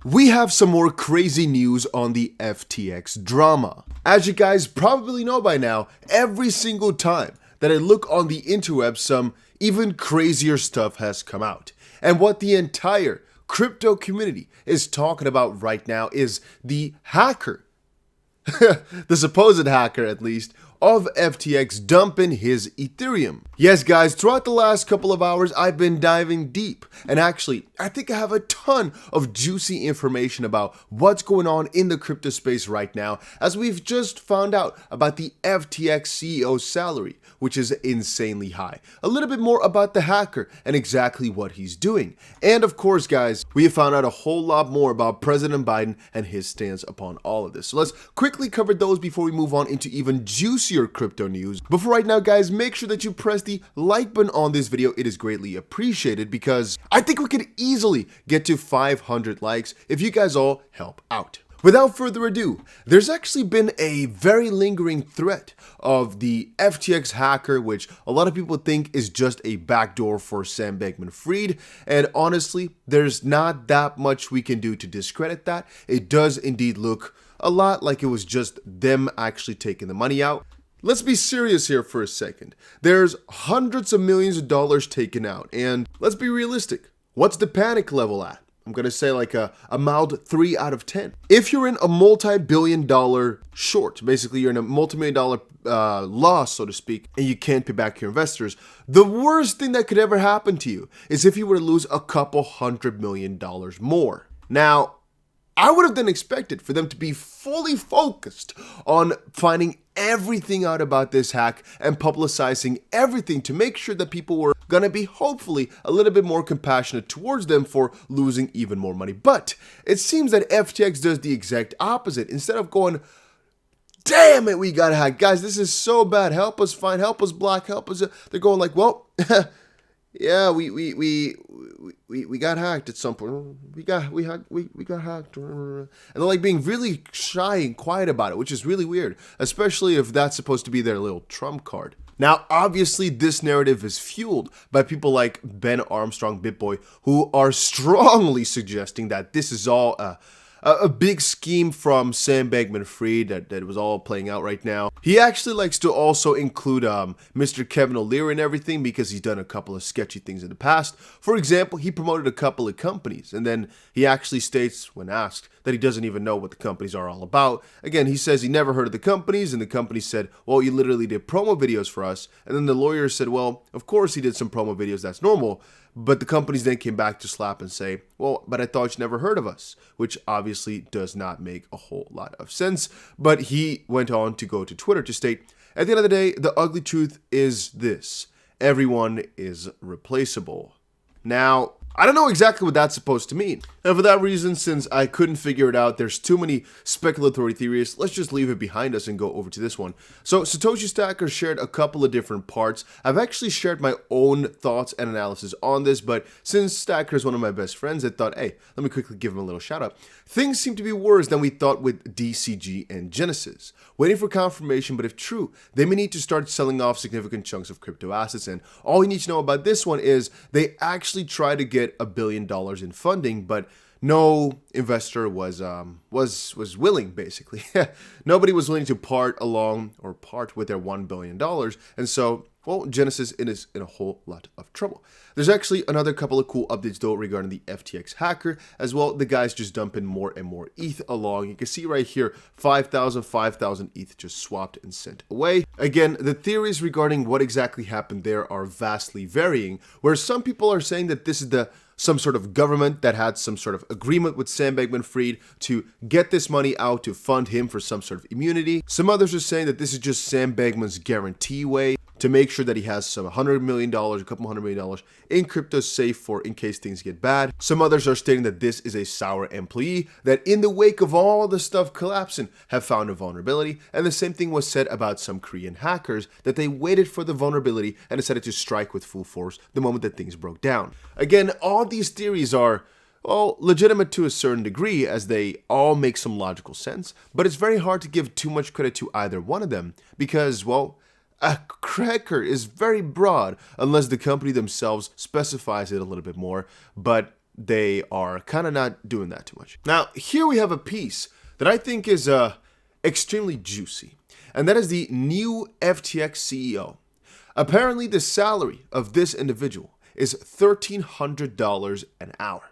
we have some more crazy news on the FTX drama. As you guys probably know by now, every single time that I look on the interweb, some even crazier stuff has come out. And what the entire crypto community is talking about right now is the hacker, the supposed hacker at least, of FTX dumping his Ethereum. Yes guys, throughout the last couple of hours I've been diving deep, and actually I think I have a ton of juicy information about what's going on in the crypto space right now, as we've just found out about the FTX CEO's salary, which is insanely high. A little bit more about the hacker and exactly what he's doing. And of course guys, we have found out a whole lot more about President Biden and his stance upon all of this. So let's quickly cover those before we move on into even juicier crypto news. But for right now guys, make sure that you press the like button on this video. It is greatly appreciated because I think we could easily get to 500 likes if you guys all help out. Without further ado, there's actually been a very lingering threat of the FTX hacker, which a lot of people think is just a backdoor for Sam Bankman-Fried, and honestly, there's not that much we can do to discredit that. It does indeed look a lot like it was just them actually taking the money out. Let's be serious here for a second. There's hundreds of millions of dollars taken out, and let's be realistic. What's the panic level at? I'm gonna say like a mild 3 out of 10. If you're in a multi-billion-dollar short, basically you're in a multi-million-dollar loss, so to speak, and you can't pay back your investors, the worst thing that could ever happen to you is if you were to lose a couple $100 million more. Now, I would have then expected for them to be fully focused on finding everything out about this hack and publicizing everything to make sure that people were gonna be hopefully a little bit more compassionate towards them for losing even more money. But it seems that FTX does the exact opposite. Instead of going, damn it, we got hacked, guys, this is so bad, help us find, help us block, help us, they're going like, well, yeah, we got hacked at some point. We got hacked, and they're like being really shy and quiet about it, which is really weird, especially if that's supposed to be their little trump card. Now, obviously, this narrative is fueled by people like Ben Armstrong, BitBoy, who are strongly suggesting that this is all a big scheme from Sam Bankman-Fried that was all playing out right now. He actually likes to also include Mr. Kevin O'Leary and everything because he's done a couple of sketchy things in the past. For example, he promoted a couple of companies, and then he actually states, when asked, that he doesn't even know what the companies are all about. Again, he says he never heard of the companies, and the company said, well, you literally did promo videos for us. And then the lawyer said, well, of course he did some promo videos, that's normal. But the companies then came back to slap and say, well, but I thought you never heard of us, which obviously does not make a whole lot of sense. But he went on to go to Twitter to state, at the end of the day, the ugly truth is this: everyone is replaceable. Now, I don't know exactly what that's supposed to mean. And for that reason, since I couldn't figure it out, there's too many speculatory theories, let's just leave it behind us and go over to this one. So Satoshi Stacker shared a couple of different parts. I've actually shared my own thoughts and analysis on this, but since Stacker is one of my best friends, I thought, hey, let me quickly give him a little shout out. Things seem to be worse than we thought with DCG and Genesis. Waiting for confirmation, but if true, they may need to start selling off significant chunks of crypto assets. And all you need to know about this one is they actually tried to get $1 billion in funding, but no investor was willing, basically. Nobody was willing to part with their $1 billion. And so, well, Genesis is in a whole lot of trouble. There's actually another couple of cool updates though regarding the FTX hacker as well. The guys just dumping more and more ETH along. You can see right here, 5,000 ETH just swapped and sent away. Again, the theories regarding what exactly happened there are vastly varying, where some people are saying that this is some sort of government that had some sort of agreement with Sam Bankman-Fried to get this money out to fund him for some sort of immunity. Some others are saying that this is just Sam Bankman's guarantee way to make sure that he has some $100 million, a couple $100 million in crypto safe for in case things get bad. Some others are stating that this is a sour employee that in the wake of all the stuff collapsing have found a vulnerability. And the same thing was said about some Korean hackers, that they waited for the vulnerability and decided to strike with full force the moment that things broke down. Again, all these theories are, well, legitimate to a certain degree as they all make some logical sense, but it's very hard to give too much credit to either one of them because, well, a cracker is very broad unless the company themselves specifies it a little bit more. But they are kind of not doing that too much. Now, here we have a piece that I think is extremely juicy, and that is the new FTX CEO. Apparently, the salary of this individual is $1,300 an hour.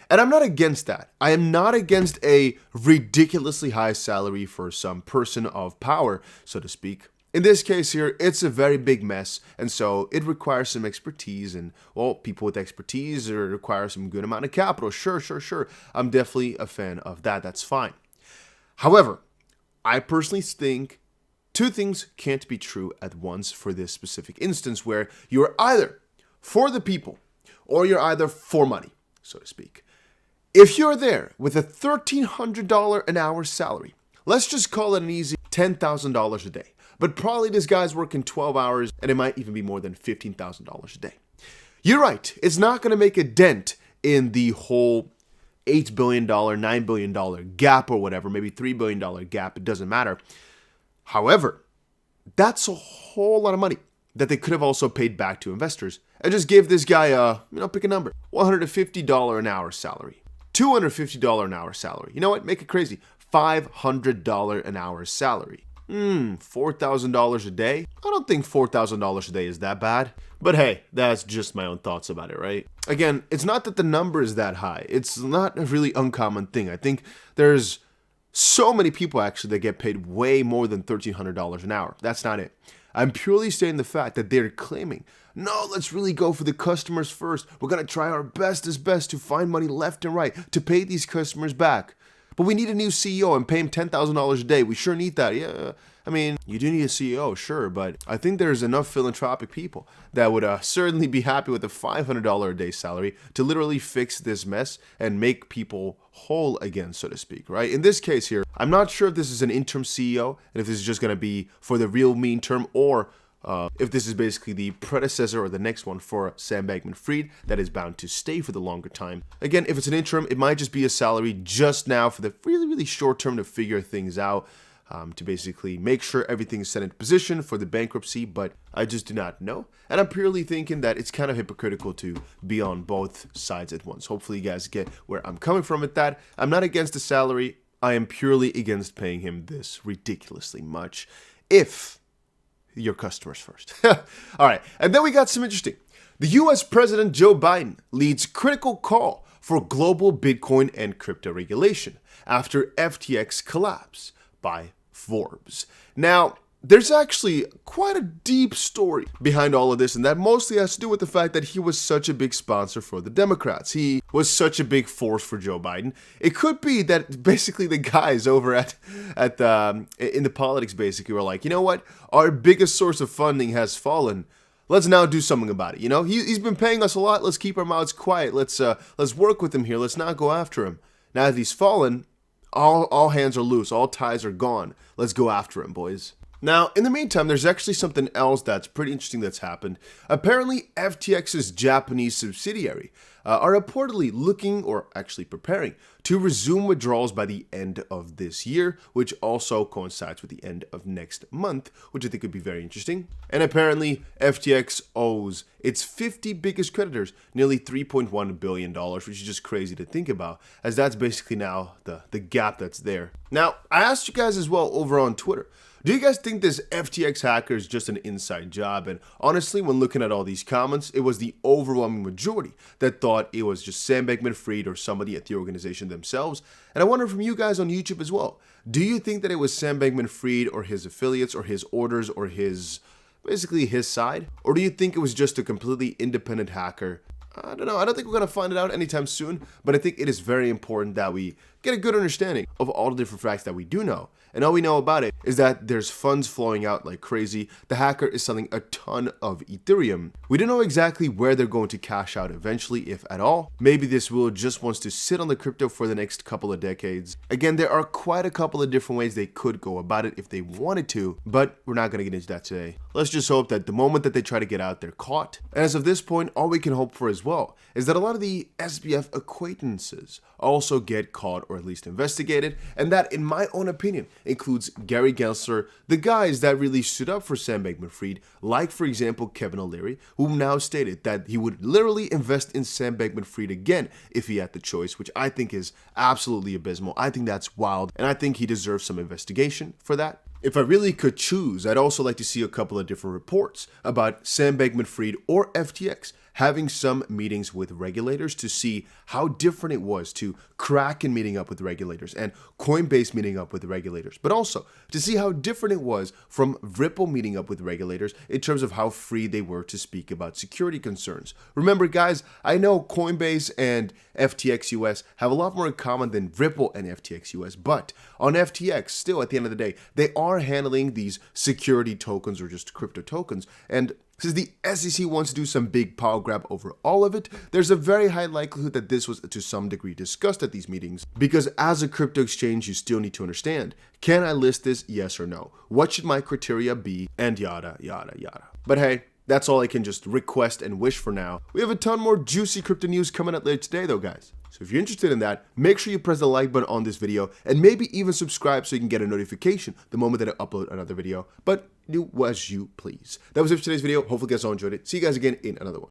And I'm not against that. I am not against a ridiculously high salary for some person of power, so to speak. In this case here, it's a very big mess, and so it requires some expertise, and, well, people with expertise require some good amount of capital. Sure. I'm definitely a fan of that. That's fine. However, I personally think two things can't be true at once for this specific instance, where you're either for the people or you're either for money, so to speak. If you're there with a $1,300 an hour salary, let's just call it an easy $10,000 a day. But probably this guy's working 12 hours, and it might even be more than $15,000 a day. You're right, it's not going to make a dent in the whole $8 billion, $9 billion gap or whatever, maybe $3 billion gap, it doesn't matter. However, that's a whole lot of money that they could have also paid back to investors and just give this guy pick a number, $150 an hour salary, $250 an hour salary. You know what? Make it crazy. $500 an hour salary. $4,000 a day? I don't think $4,000 a day is that bad. But hey, that's just my own thoughts about it, right? Again, it's not that the number is that high. It's not a really uncommon thing. I think there's so many people actually that get paid way more than $1,300 an hour. That's not it. I'm purely stating the fact that they're claiming, no, let's really go for the customers first. We're going to try our best to find money left and right to pay these customers back. But we need a new CEO and pay him $10,000 a day. We sure need that. Yeah, I mean, you do need a CEO, sure, but I think there's enough philanthropic people that would certainly be happy with a $500 a day salary to literally fix this mess and make people whole again, so to speak, right? In this case here, I'm not sure if this is an interim CEO and if this is just going to be for the real mean term, or if this is basically the predecessor or the next one for Sam Bankman-Fried that is bound to stay for the longer time. Again, if it's an interim, it might just be a salary just now for the really, really short term to figure things out, to basically make sure everything is set into position for the bankruptcy, but I just do not know. And I'm purely thinking that it's kind of hypocritical to be on both sides at once. Hopefully you guys get where I'm coming from with that. I'm not against the salary. I am purely against paying him this ridiculously much if your customers first. All right, and then we got some interesting. The US President Joe Biden leads critical call for global Bitcoin and crypto regulation after FTX collapse by Forbes. Now, there's actually quite a deep story behind all of this, and that mostly has to do with the fact that he was such a big sponsor for the Democrats. He was such a big force for Joe Biden. It could be that basically the guys over in the politics basically were like, you know what, our biggest source of funding has fallen. Let's now do something about it. You know, he's been paying us a lot. Let's keep our mouths quiet. Let's work with him here. Let's not go after him. Now that he's fallen, all hands are loose. All ties are gone. Let's go after him, boys. Now, in the meantime, there's actually something else that's pretty interesting that's happened. Apparently, FTX's Japanese subsidiary are reportedly looking, or actually preparing, to resume withdrawals by the end of this year, which also coincides with the end of next month, which I think could be very interesting. And apparently, FTX owes its 50 biggest creditors nearly $3.1 billion, which is just crazy to think about, as that's basically now the gap that's there. Now, I asked you guys as well over on Twitter, do you guys think this FTX hacker is just an inside job? And honestly, when looking at all these comments, it was the overwhelming majority that thought it was just Sam Bankman-Fried or somebody at the organization themselves. And I wonder from you guys on YouTube as well, do you think that it was Sam Bankman-Fried or his affiliates or his orders or basically his side? Or do you think it was just a completely independent hacker? I don't know. I don't think we're going to find it out anytime soon, but I think it is very important that we get a good understanding of all the different facts that we do know. And all we know about it is that there's funds flowing out like crazy. The hacker is selling a ton of Ethereum. We don't know exactly where they're going to cash out eventually, if at all. Maybe this will just wants to sit on the crypto for the next couple of decades. Again, there are quite a couple of different ways they could go about it if they wanted to, but we're not going to get into that today. Let's just hope that the moment that they try to get out, they're caught. And as of this point, all we can hope for as well is that a lot of the SBF acquaintances also get caught or at least investigated, and that, in my own opinion, includes Gary Gensler, the guys that really stood up for Sam Bankman-Fried, like, for example, Kevin O'Leary, who now stated that he would literally invest in Sam Bankman-Fried again if he had the choice, which I think is absolutely abysmal. I think that's wild, and I think he deserves some investigation for that. If I really could choose, I'd also like to see a couple of different reports about Sam Bankman-Fried or FTX having some meetings with regulators to see how different it was to Kraken meeting up with regulators and Coinbase meeting up with regulators, but also to see how different it was from Ripple meeting up with regulators in terms of how free they were to speak about security concerns. Remember, guys, I know Coinbase and FTX US have a lot more in common than Ripple and FTX US, but on FTX, still at the end of the day, they are handling these security tokens or just crypto tokens, and since the SEC wants to do some big power grab over all of it, there's a very high likelihood that this was to some degree discussed at these meetings, because as a crypto exchange, you still need to understand, can I list this, yes or no? What should my criteria be? And yada, yada, yada. But hey, that's all I can just request and wish for now. We have a ton more juicy crypto news coming up later today though, guys. So if you're interested in that, make sure you press the like button on this video and maybe even subscribe so you can get a notification the moment that I upload another video. But do as you please. That was it for today's video. Hopefully you guys all enjoyed it. See you guys again in another one.